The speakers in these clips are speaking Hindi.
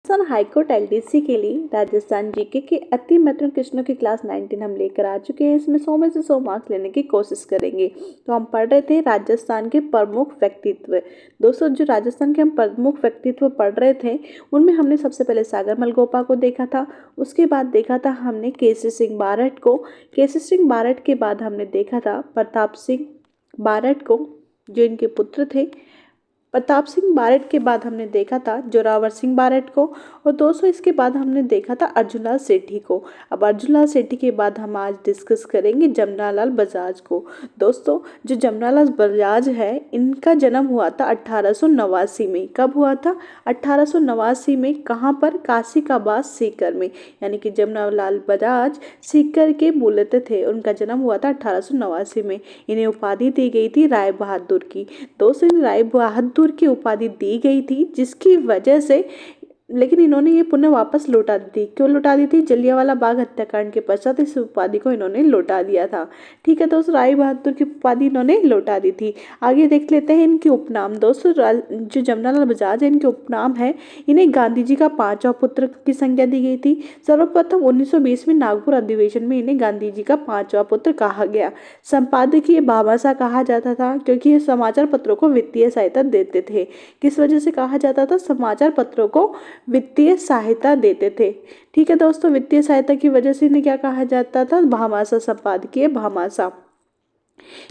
राजस्थान हाईकोर्ट एलडीसी के लिए राजस्थान जीके के अति महत्वपूर्ण क्वेश्चनों की क्लास 19 हम लेकर आ चुके हैं। इसमें 100 में से 100 मार्क्स लेने की कोशिश करेंगे। तो हम पढ़ रहे थे राजस्थान के प्रमुख व्यक्तित्व। दोस्तों, जो राजस्थान के हम प्रमुख व्यक्तित्व पढ़ रहे थे उनमें हमने सबसे पहले सागर मलगोपा को देखा था। उसके बाद देखा था हमने केसरी सिंह बारठ को। केसरी सिंह बारठ के बाद हमने देखा था प्रताप सिंह बारठ को, जो इनके पुत्र थे। प्रताप सिंह बारठ के बाद हमने देखा था जोरावर सिंह बारठ को। और दोस्तों, इसके बाद हमने देखा था अर्जुनलाल सेठी को। अब अर्जुनलाल सेठी के बाद हम आज डिस्कस करेंगे जमनालाल बजाज को। दोस्तों, जो जमनालाल बजाज है इनका जन्म हुआ था 1889 में। कब हुआ था? 1889 में। कहाँ पर? काशिकाबाद सीकर में। यानी कि जमनालाल बजाज सीकर के मूलत थे। उनका जन्म हुआ था 1889 में। इन्हें उपाधि दी गई थी राय बहादुर की। दोस्तों, इन्हें राय बहादुर की उपाधि दी गई थी, जिसकी वजह से लेकिन इन्होंने ये पुनः वापस लौटा दी थी। क्यों लौटा दी थी? जलियांवाला बाग हत्याकांड के पश्चात इस उपाधि को इन्होंने लौटा दिया था। ठीक है दोस्तों, राय बहादुर की उपाधि इन्होंने लौटा दी थी। आगे देख लेते हैं इनके उपनाम। दोस्तों, जो जमनालाल बजाज है इनके उपनाम है। इन्हें गांधी जी का 5वां पुत्र की संज्ञा दी गई थी। सर्वप्रथम 1920 में नागपुर अधिवेशन में इन्हें गांधी जी का 5वां पुत्र कहा गया। संपादकीय भामाशाह कहा जाता था क्योंकि ये समाचार पत्रों को वित्तीय सहायता देते थे। किस वजह से कहा जाता था? समाचार पत्रों को वित्तीय सहायता देते थे। ठीक है दोस्तों, वित्तीय सहायता की वजह से इन्हें क्या कहा जाता था? भामाशाह, संपादकीय भामाशाह।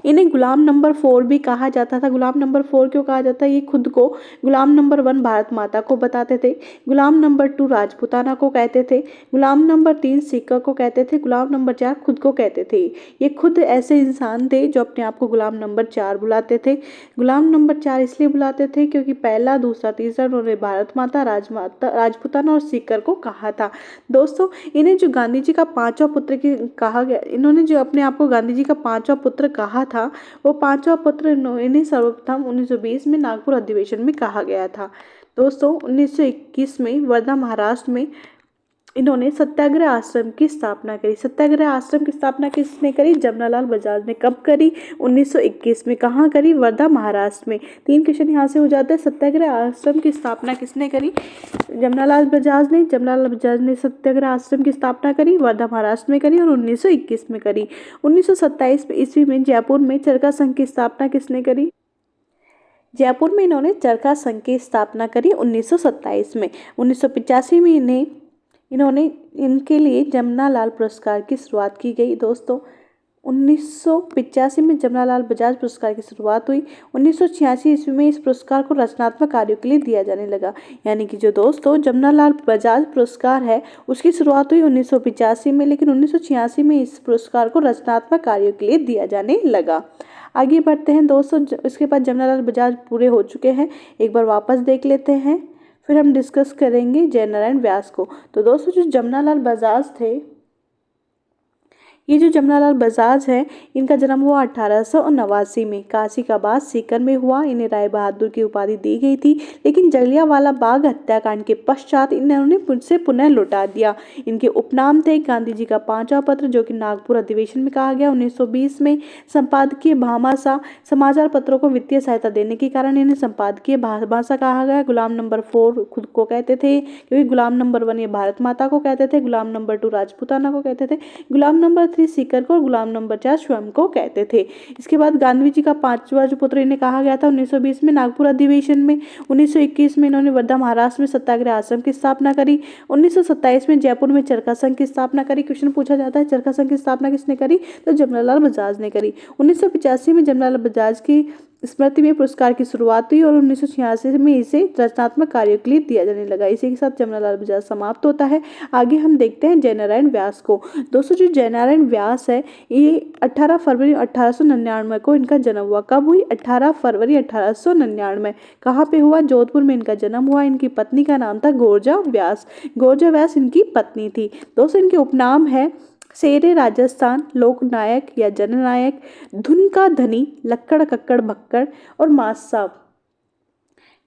इन्हें गुलाम नंबर 4 भी कहा जाता था। गुलाम नंबर 4 क्यों कहा जाता है? ये खुद को गुलाम नंबर 1 भारत माता को बताते थे। गुलाम नंबर 2 राजपूताना को कहते थे। गुलाम नंबर 3 सिक्का को कहते थे। गुलाम नंबर 4 खुद को कहते थे। ये खुद ऐसे इंसान थे जो अपने आप को गुलाम नंबर 4 बुलाते थे। गुलाम नंबर 4 इसलिए बुलाते थे क्योंकि पहला, दूसरा, तीसरा उन्होंने भारत माता, राजमाता, राजपूताना और सीकर को कहा था। दोस्तों, इन्हें जो गांधी जी का 5वां पुत्र की कहा गया, इन्होंने जो अपने आप को गांधी जी का 5वां पुत्र कहा था, वो 5वां पुत्र इन्हें सर्वप्रथम 1920 में नागपुर अधिवेशन में कहा गया था। दोस्तों, 1921 में वर्धा, महाराष्ट्र में इन्होंने सत्याग्रह आश्रम की स्थापना करी। सत्याग्रह आश्रम की स्थापना किसने करी? जमनालाल बजाज ने। कब करी? 1921 में। कहाँ करी? वर्धा, महाराष्ट्र में। 3 क्वेश्चन यहाँ से हो जाते हैं। सत्याग्रह आश्रम की स्थापना किसने करी? जमनालाल बजाज ने। जमनालाल बजाज ने सत्याग्रह आश्रम की स्थापना करी, वर्धा, महाराष्ट्र में करी और 1921 में करी। 1927 ईस्वी में जयपुर में चरखा संघ की स्थापना किसने करी? जयपुर में इन्होंने चरखा संघ की स्थापना करी 1927 में। 1985 में इन्होंने इनके लिए जमनालाल पुरस्कार की शुरुआत की गई। दोस्तों, 1985 में जमनालाल बजाज पुरस्कार की शुरुआत हुई। 1986 ईस्वी में इस पुरस्कार को रचनात्मक कार्यों के लिए दिया जाने लगा। यानी कि जो दोस्तों जमनालाल बजाज पुरस्कार है उसकी शुरुआत हुई 1985 में, लेकिन 1986 में इस पुरस्कार को रचनात्मक कार्यों के लिए दिया जाने लगा। आगे बढ़ते हैं दोस्तों। इसके बाद जमनालाल बजाज पूरे हो चुके हैं। एक बार वापस देख लेते हैं, फिर हम डिस्कस करेंगे जयनारायण व्यास को। तो दोस्तों, जो जमनालाल बजाज थे, ये जो जमनालाल बजाज है इनका जन्म हुआ 1889 में। काशिकाबाद सीकर में हुआ। इन्हें राय बहादुर की उपाधि दी गई थी, लेकिन जलियांवाला बाग हत्याकांड के पश्चात इन्होंने उनसे पुनः लौटा दिया। इनके उपनाम थे गांधी जी का 5वां पत्र, जो कि नागपुर अधिवेशन में कहा गया 1920 में। संपादकीय भामाशाह, समाचार पत्रों को वित्तीय सहायता देने के कारण इन्हें संपादकीय भामाशाह कहा गया। गुलाम नंबर 4 खुद को कहते थे क्योंकि गुलाम नंबर 1 ये भारत माता को कहते थे। गुलाम नंबर 2 राजपूताना को कहते थे। गुलाम नंबर 3 सीकर को और गुलाम नंबर 4 स्वयं को कहते थे। इसके बाद गांधी जी का 5वां जो पुत्र इन्हें कहा गया था 1920 में नागपुर अधिवेशन में। 1921 में इन्होंने वर्धा, महाराष्ट्र में सत्याग्रह आश्रम की स्थापना करी। 1927 में जयपुर में चरखा संघ की स्थापना करी। क्वेश्चन पूछा जाता है चरखा संघ की स्थापना किसने करी? तो जमनालाल बजाज ने करी। 1985 में जमनालाल बजाज की स्मृति में पुरस्कार की शुरुआत हुई और 1986 में इसे रचनात्मक कार्यों के लिए दिया जाने लगा। इसी के साथ जमनालाल बजाज समाप्त होता है। आगे हम देखते हैं जयनारायण व्यास को। दोस्तों, जो जयनारायण व्यास है ये 18 फरवरी 1899 को इनका जन्म हुआ। कब हुई? 18 फरवरी 1899। कहाँ पे हुआ? जोधपुर में इनका जन्म हुआ। इनकी पत्नी का नाम था गोरजा व्यास। गोरजा व्यास इनकी पत्नी थी। दोस्तों, इनके उपनाम है शेरे राजस्थान, लोकनायक या जननायक, धुन का धनी, लक्कड़ कक्कड़ भक्कड़ और मास्साब।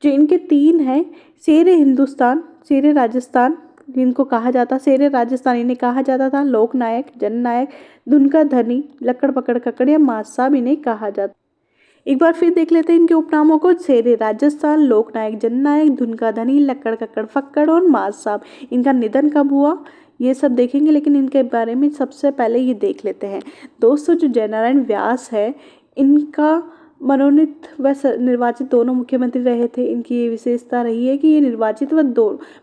जो इनके 3 हैं, शेरे हिंदुस्तान, शेरे राजस्थान जिनको कहा जाता, शेरे राजस्थान इन्हें कहा जाता था, लोकनायक, जननायक, धुन का धनी, लक्कड़ पकड़ कक्कड़ या मास्साब इन्हें कहा जाता। एक बार फिर देख लेते हैं इनके उपनामों को। शेरे राजस्थान, लोकनायक, जननायक, धुन का धनी, लक्कड़ कक्कड़ फक्कड़ और माज साहब। इनका निधन कब हुआ ये सब देखेंगे, लेकिन इनके बारे में सबसे पहले ये देख लेते हैं। दोस्तों, जो जयनारायण व्यास है, इनका मनोनीत व निर्वाचित दोनों मुख्यमंत्री रहे थे। इनकी ये विशेषता रही है कि ये निर्वाचित व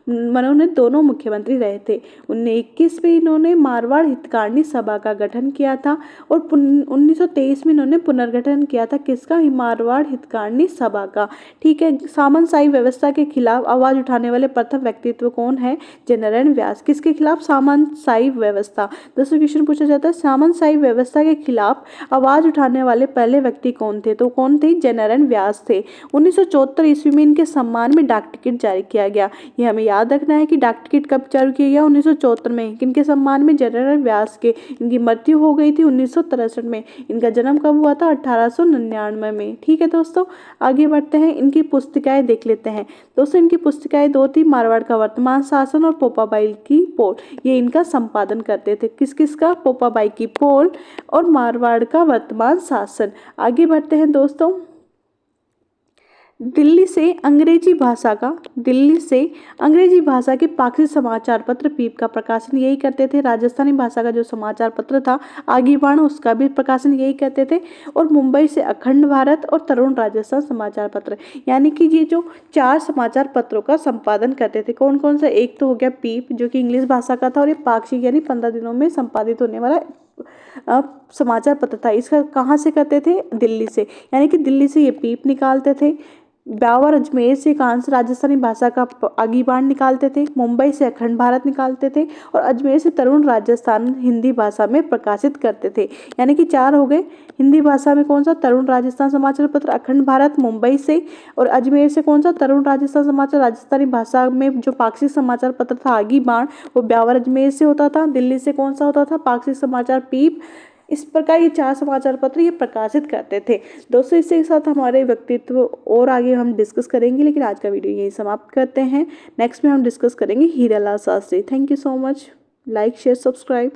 मनोनीत दोनों मुख्यमंत्री रहे थे। 1921 में इन्होंने मारवाड़ हितकारिणी सभा का गठन किया था और 1923 में इन्होंने पुनर्गठन किया था किसका, मारवाड़ हितकारिणी सभा का। ठीक है। सामंतशाही व्यवस्था के खिलाफ आवाज उठाने वाले प्रथम व्यक्तित्व कौन है, जयनारायण व्यास। किसके खिलाफ, सामंतशाही व्यवस्था। दोस्तों क्वेश्चन पूछा जाता है सामंतशाही व्यवस्था के खिलाफ आवाज उठाने वाले पहले व्यक्ति कौन थे, तो कौन थे, जयनारायण व्यास थे। 1974 ईस्वी में इनके सम्मान में डाक टिकट जारी किया गया। ये हमें याद रखना है कि डाक टिकट कब जारी किया गया, 1974 में। किनके सम्मान में, जयनारायण व्यास के। इनकी मृत्यु हो गई थी 1963 में। इनका जन्म कब हुआ था, 1899 में। ठीक है दोस्तों, आगे बढ़ते हैं, इनकी पुस्तिकाएं देख लेते हैं। दोस्तों इनकी पुस्तिकाएं दो थी, मारवाड़ का वर्तमान शासन और पोपाबाई की पोल। ये इनका संपादन करते थे। किस किस का, पोपाबाई की पोल और मारवाड़ का वर्तमान शासन। आगे बढ़ते हैं दोस्तों, दिल्ली से अंग्रेजी भाषा के पाक्षिक समाचार पत्र पीप का प्रकाशन यही करते थे। राजस्थानी भाषा का जो समाचार पत्र था आगीबाण, उसका भी प्रकाशन यही करते थे। और मुंबई से अखंड भारत और तरुण राजस्थान समाचार पत्र, यानी कि ये जो 4 समाचार पत्रों का संपादन करते थे। कौन कौन सा, एक तो हो गया पीप जो कि इंग्लिश भाषा का था, और ये पाक्षिक यानी 15 दिनों में संपादित होने वाला समाचार पत्र था। इसका कहाँ से करते थे, दिल्ली से, यानी कि दिल्ली से ये पीप निकालते थे। ब्यावर अजमेर से कांस राजस्थानी भाषा का आगीबाण निकालते थे। मुंबई से अखंड भारत निकालते थे और अजमेर से तरुण राजस्थान हिंदी भाषा में प्रकाशित करते थे। यानी कि 4 हो गए। हिंदी भाषा में कौन सा, तरुण राजस्थान समाचार पत्र, अखंड भारत मुंबई से, और अजमेर से कौन सा, तरुण राजस्थान समाचार। राजस्थानी भाषा में जो पाक्षिक समाचार पत्र था आगीबाण, वो ब्यावर अजमेर से होता था। दिल्ली से कौन सा होता था, पाक्षिक समाचार पीप। इस प्रकार ये 4 समाचार पत्र ये प्रकाशित करते थे। दोस्तों इसके साथ हमारे व्यक्तित्व और आगे हम डिस्कस करेंगे, लेकिन आज का वीडियो यही समाप्त करते हैं। नेक्स्ट में हम डिस्कस करेंगे Hiralal Shastri. Thank you so much. Like share subscribe.